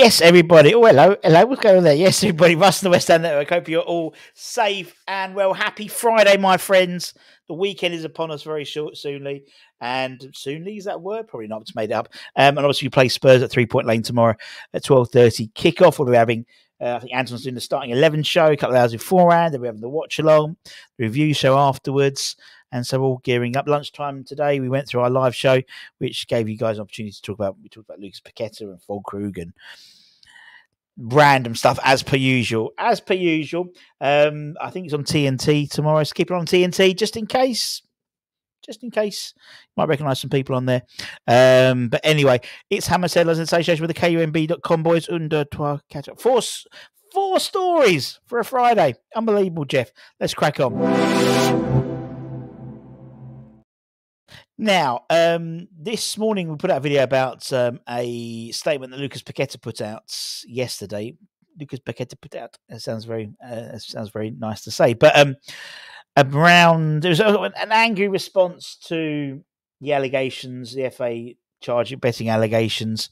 Yes, everybody. Oh, hello. Hello. What's going on there? Yes, everybody. Russ and the West Ham Network. Hope you're all safe and well. Happy Friday, my friends. The weekend is upon us very soonly. And soonly, is that a word? Probably not. It's made up. And obviously, we play Spurs at 3 Point Lane tomorrow at 12:30 kickoff. We'll be having, I think Anton's doing the starting 11 show a couple of hours beforehand. Then we're having the watch along, the review show afterwards. And so we're all gearing up. Lunchtime today, we went through our live show, which gave you guys an opportunity to talk about. We talked about Lucas Paqueta and Fulkrug and random stuff as per usual. I think it's on TNT tomorrow. So keep it on TNT just in case. You might recognise some people on there. But anyway, it's Hammer Settlers in association with the KUMB.com boys. Under catch up. Four stories for a Friday. Unbelievable, Jeff. Let's crack on. Now, this morning we put out a video about a statement that Lucas Paqueta put out yesterday. Lucas Paqueta put out. It sounds very nice to say, but there was an angry response to the allegations, the FA charging betting allegations,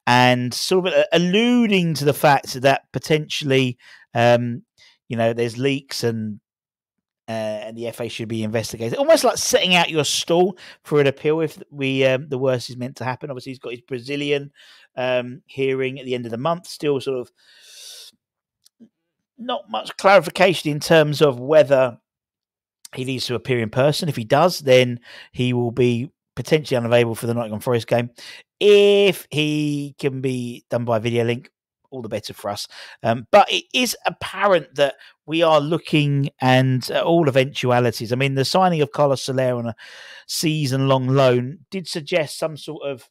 and sort of alluding to the fact that potentially, there's leaks and the FA should be investigated. Almost like setting out your stall for an appeal if the worst is meant to happen. Obviously, he's got his Brazilian hearing at the end of the month. Still sort of not much clarification in terms of whether he needs to appear in person. If he does, then he will be potentially unavailable for the Nottingham Forest game. If he can be done by video link, all the better for us. But it is apparent that we are looking and all eventualities. I mean, the signing of Carlos Soler on a season-long loan did suggest some sort of,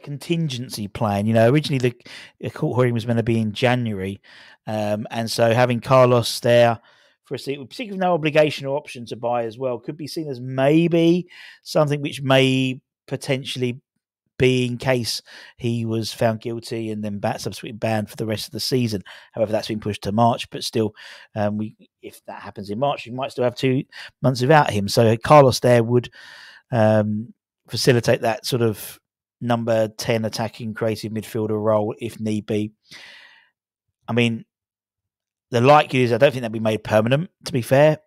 contingency plan. Originally the court hearing was meant to be in January. And so having Carlos there for a seat, particularly with no obligation or option to buy as well, could be seen as maybe something which may potentially be in case he was found guilty and then subsequently banned for the rest of the season. However, that's been pushed to March, but still, if that happens in March, we might still have 2 months without him. So Carlos there would facilitate that sort of number 10 attacking creative midfielder role if need be. I mean, the likelihood is I don't think that'd be made permanent, to be fair.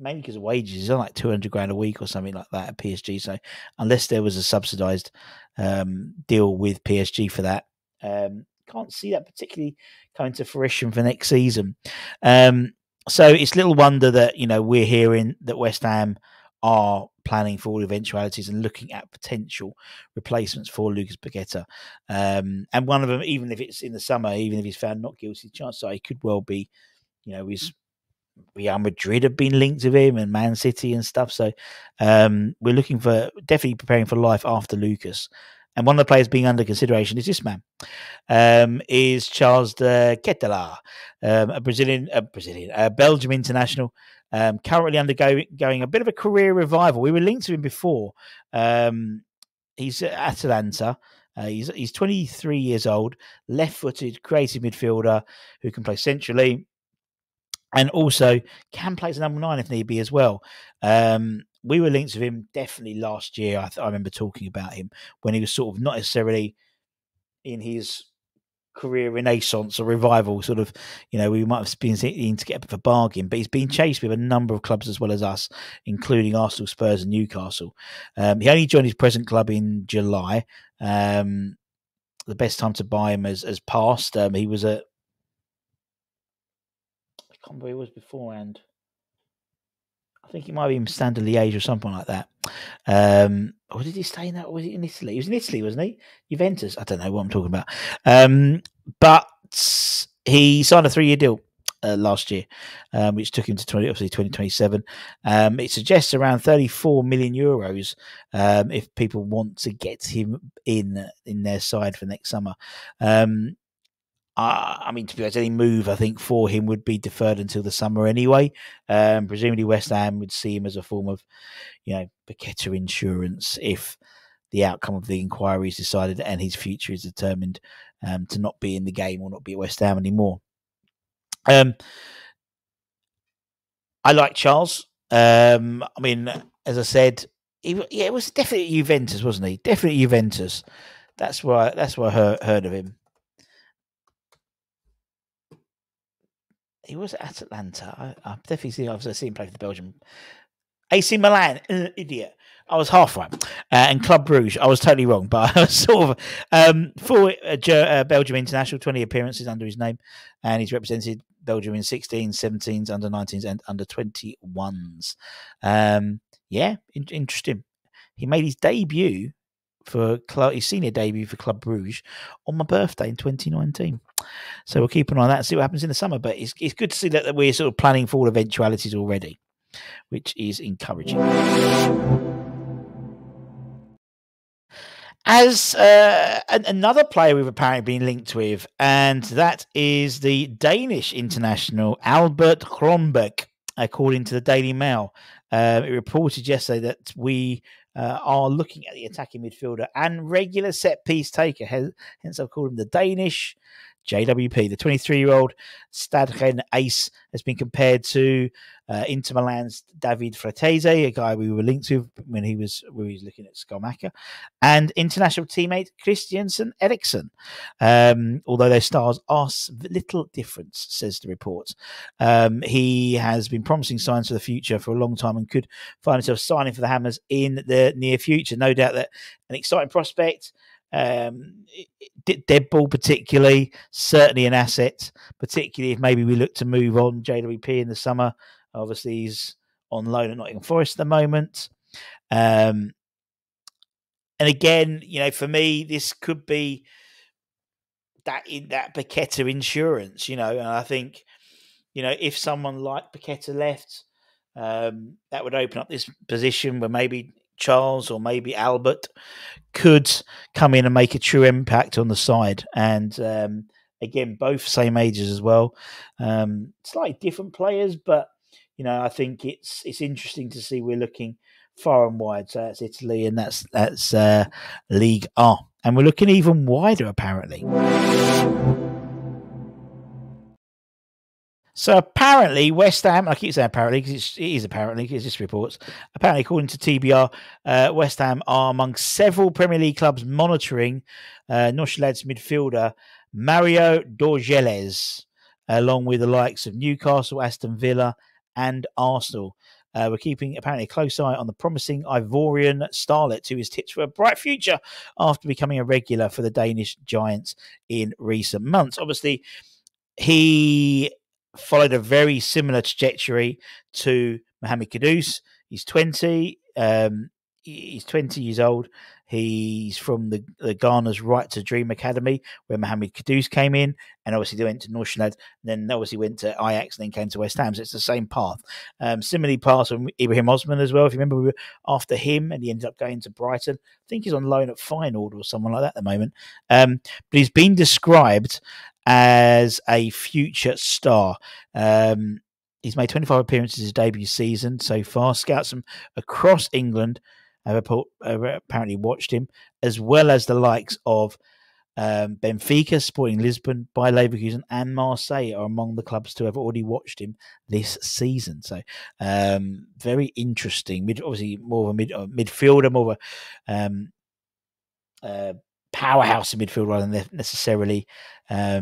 Mainly because of wages. He's on like 200 grand a week or something like that at PSG. So unless there was a subsidised deal with PSG for that, can't see that particularly coming to fruition for next season. So it's little wonder that, we're hearing that West Ham are planning for all eventualities and looking at potential replacements for Lucas Paqueta. And one of them, even if it's in the summer, even if he's found not guilty, the chance that he could well be, Real Madrid have been linked with him and Man City and stuff. So we're looking for, definitely preparing for life after Lucas. And one of the players being under consideration is this man, is Charles de Ketelare, a Belgium international, currently undergoing a bit of a career revival. We were linked to him before. He's at Atalanta. He's 23 years old, left-footed, creative midfielder who can play centrally. And also can play as a number 9 if need be as well. We were linked with him definitely last year. I remember talking about him when he was sort of not necessarily in his career renaissance or revival. Sort of, we might have been thinking to get a bit of a bargain, but he's been chased with a number of clubs as well as us, including Arsenal, Spurs, and Newcastle. He only joined his present club in July. The best time to buy him has passed. He was at, I can't remember who he was beforehand. I think he might be in Standard Liège or something like that. Or did he stay in that? Or was he in Italy? He was in Italy, wasn't he? Juventus. I don't know what I'm talking about. But he signed a 3-year deal last year, which took him to 2027. It suggests around 34 million euros if people want to get him in their side for next summer. I mean, to be honest, any move I think for him would be deferred until the summer anyway. Presumably, West Ham would see him as a form of, Paqueta insurance if the outcome of the inquiry is decided and his future is determined to not be in the game or not be at West Ham anymore. I like Charles. I mean, as I said, it was definitely Juventus, wasn't he? Definitely Juventus. That's why I heard of him. He was at Atlanta. I've definitely seen him play for the Belgium. AC Milan, idiot. I was half right. And Club Bruges, I was totally wrong, but I was sort of for Belgium international, 20 appearances under his name, and he's represented Belgium in 16s, 17s, under 19s, and under 21s. Interesting. He made his debut his senior debut for Club Bruges on my birthday in 2019. So we'll keep an eye on that and see what happens in the summer. But it's good to see that we're sort of planning for all eventualities already, which is encouraging. As another player we've apparently been linked with, and that is the Danish international Albert Kronberg, according to the Daily Mail. It reported yesterday that we are looking at the attacking midfielder and regular set piece taker. Hence, I've called him the Danish JWP. The 23-year-old Stadren ace has been compared to Inter Milan's David Fratese, a guy we were linked with when he was looking at Skamaka, and international teammate Christiansen Eriksen. Although their stars are little different, says the report. He has been promising signs for the future for a long time and could find himself signing for the Hammers in the near future. No doubt that an exciting prospect. Dead ball particularly, certainly an asset, particularly if maybe we look to move on JWP in the summer. Obviously he's on loan at Nottingham Forest at the moment, and again, for me this could be that Paqueta insurance, and I think if someone like Paqueta left, that would open up this position where maybe Charles or maybe Albert could come in and make a true impact on the side. And again, both same ages as well. Slightly different players, but I think it's interesting to see we're looking far and wide. So that's Italy, and that's League A, and we're looking even wider apparently. So apparently, West Ham, I keep saying apparently because it is apparently, because this reports, apparently according to TBR, West Ham are among several Premier League clubs monitoring Nordsjælland's midfielder Mario Dorgeles, along with the likes of Newcastle, Aston Villa and Arsenal. We're keeping apparently a close eye on the promising Ivorian starlet, who is tipped for a bright future after becoming a regular for the Danish Giants in recent months. Obviously, he followed a very similar trajectory to Mohamed Kudus. He's 20. He's 20 years old. He's from the Ghana's Right to Dream Academy, where Mohamed Kudus came in, and obviously they went to Nordsjælland, then obviously went to Ajax, and then came to West Ham. So it's the same path. Similarly, path from Ibrahim Osman as well. If you remember, we were after him, and he ended up going to Brighton. I think he's on loan at Feyenoord or someone like that at the moment. But he's been described as a future star. He's made 25 appearances his debut season so far. Scouts from across England have apparently watched him, as well as the likes of Benfica, Sporting Lisbon, Bayer Leverkusen and Marseille are among the clubs to have already watched him this season. So very interesting. Obviously more of a midfielder, more of a powerhouse in midfield rather than necessarily a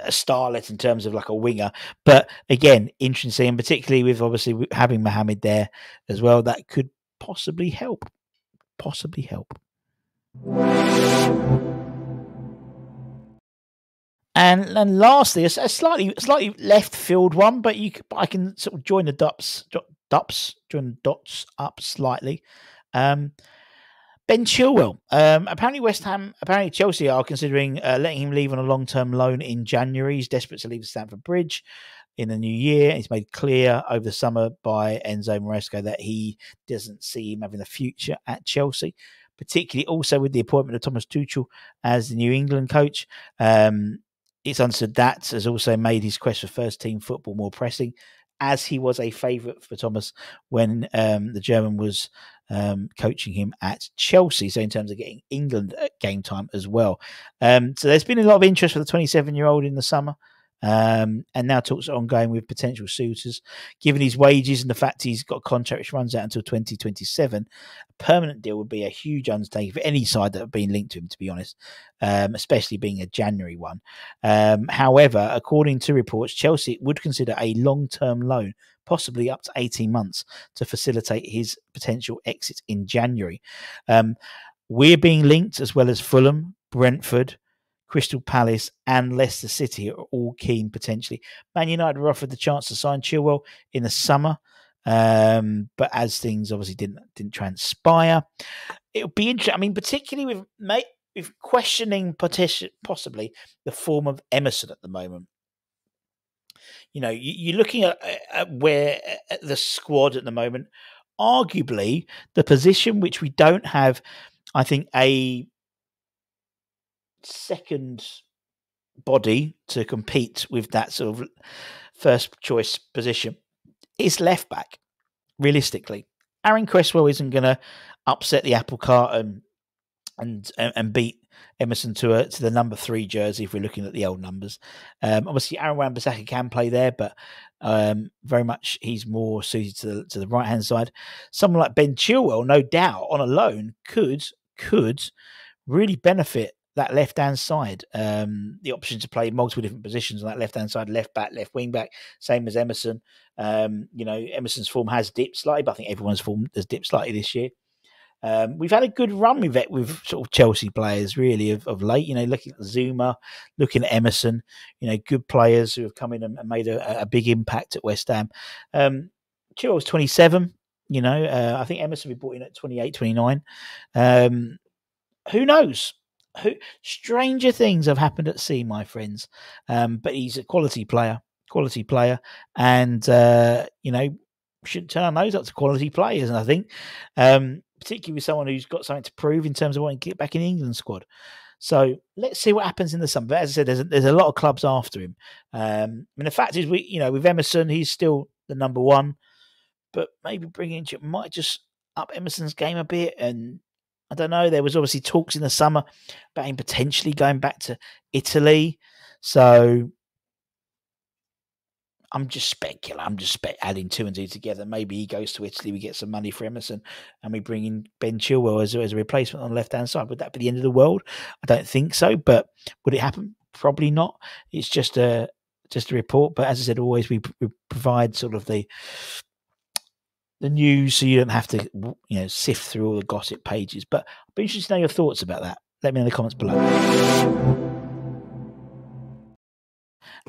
starlet in terms of like a winger. But again, interesting, and particularly with obviously having Mohamed there as well, that could possibly help. And lastly, a slightly left field one, but I can sort of join the dots up slightly. Ben Chilwell. Apparently Chelsea are considering letting him leave on a long-term loan in January. He's desperate to leave Stamford Bridge in the new year. He's made clear over the summer by Enzo Maresca that he doesn't see him having a future at Chelsea, particularly also with the appointment of Thomas Tuchel as the New England coach. It's understood that has also made his quest for first-team football more pressing, as he was a favourite for Thomas when the German was coaching him at Chelsea. So in terms of getting England game time as well. So there's been a lot of interest for the 27-year-old in the summer. And now talks are ongoing with potential suitors. Given his wages and the fact he's got a contract which runs out until 2027, a permanent deal would be a huge undertaking for any side that have been linked to him, to be honest, especially being a January one. However, according to reports, Chelsea would consider a long-term loan, possibly up to 18 months, to facilitate his potential exit in January. We're being linked, as well as Fulham, Brentford, Crystal Palace and Leicester City are all keen potentially. Man United were offered the chance to sign Chilwell in the summer, but as things obviously didn't transpire, it would be interesting. I mean, particularly with questioning possibly the form of Emerson at the moment. You know, you're looking at where at the squad at the moment. Arguably, the position which we don't have, I think, a second body to compete with that sort of first choice position is left back. Realistically, Aaron Cresswell isn't going to upset the apple cart and beat Emerson to the number 3 jersey if we're looking at the old numbers. Obviously, Aaron Wan-Bissaka can play there, but very much he's more suited to the right hand side. Someone like Ben Chilwell, no doubt, on a loan could really benefit that left-hand side, the option to play multiple different positions on that left-hand side, left back, left wing back, same as Emerson. You know, Emerson's form has dipped slightly, but I think everyone's form has dipped slightly this year. We've had a good run with sort of Chelsea players, really, of late. You know, looking at Zuma, looking at Emerson, you know, good players who have come in and made a big impact at West Ham. Chilwell's 27, you know, I think Emerson will be brought in at 28, 29. Who knows? Stranger things have happened at sea, my friends. But he's a quality player, and you know, should turn our nose up to quality players. And I think, particularly with someone who's got something to prove in terms of wanting to get back in the England squad. So let's see what happens in the summer. But as I said, there's a lot of clubs after him. I mean, the fact is, with Emerson, he's still the number 1, but maybe bringing in might just up Emerson's game a bit. And I don't know. There was obviously talks in the summer about him potentially going back to Italy. So I'm just speculating. I'm just adding 2 and 2 together. Maybe he goes to Italy. We get some money for Emerson, and we bring in Ben Chilwell as a replacement on the left hand side. Would that be the end of the world? I don't think so. But would it happen? Probably not. It's just a report. But as I said, always we provide sort of the news, so you don't have to sift through all the gossip pages. But I'd be interested to know your thoughts about that. Let me know in the comments below.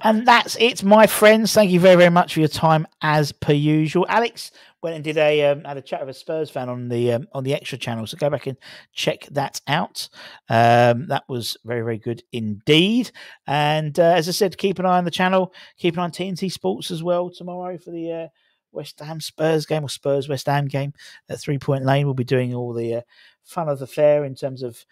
And that's it, my friends. Thank you very, very much for your time, as per usual. Alex went and did had a chat with a Spurs fan on the extra channel, so go back and check that out. That was very, very good indeed. And as I said, keep an eye on the channel. Keep an eye on TNT Sports as well tomorrow for the West Ham Spurs game, or Spurs West Ham game at 3 Point Lane. We'll be doing all the fun of the fair in terms of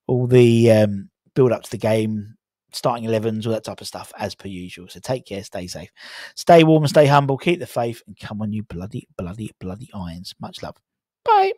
all the build up to the game, starting 11s, all that type of stuff, as per usual. So take care, stay safe, stay warm, stay humble, keep the faith, and come on, you bloody, bloody, bloody irons. Much love. Bye.